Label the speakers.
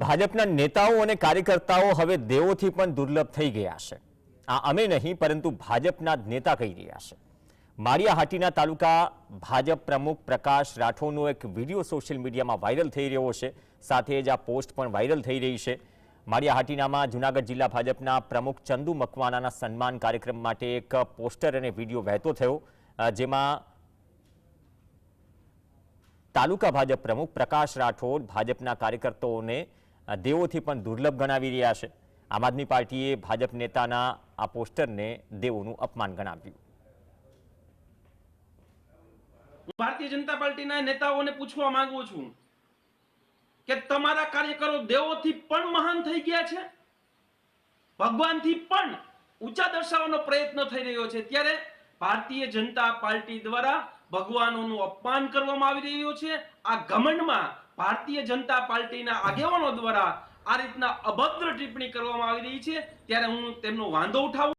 Speaker 1: ભાજપના નેતાઓ અને કાર્યકર્તાઓ હવે દેવોથી પણ દુર્લભ થઈ ગયા છે। આ અમે નહીં પરંતુ ભાજપના નેતા કહી રહ્યા છે। માળિયાહાટીના તાલુકા ભાજપ પ્રમુખ પ્રકાશ રાઠોડનો એક વિડીયો સોશિયલ મીડિયામાં વાયરલ થઈ રહ્યો છે। સાથે જ આ પોસ્ટ પણ વાયરલ થઈ રહી છે। માળિયાહાટીનામાં જૂનાગઢ જિલ્લા ભાજપના પ્રમુખ ચંદુ મકવાણાના સન્માન કાર્યક્રમ માટે એક પોસ્ટર અને વિડીયો વહેતો થયો, જેમાં તાલુકા ભાજપ પ્રમુખ પ્રકાશ રાઠોડ ભાજપના કાર્યકર્તાઓને દેવોથી પણ દુર્લભ ગણાવી રહ્યા છે। આમ આદમી પાર્ટીએ ભાજપ નેતાના આ પોસ્ટરને દેવોનું અપમાન ગણાવ્યું।
Speaker 2: ભારતીય જનતા પાર્ટીના નેતાઓને પૂછવા માંગુ છું કે તમારા કાર્યકરો દેવોથી પણ મહાન થઈ ગયા છે, ભગવાનથી પણ ઊંચા દર્શાવવાનો પ્રયત્ન થઈ રહ્યો છે, ત્યારે ભારતીય જનતા પાર્ટી દ્વારા ભગવાનોનું અપમાન કરવામાં આવી રહ્યું છે। આ ઘમંડમાં ભારતીય જનતા પાર્ટીના આગેવાનો દ્વારા આ રીતના અભદ્ર ટિપ્પણી કરવામાં આવી રહી છે, ત્યારે હું તેમનો વાંધો ઉઠાવું।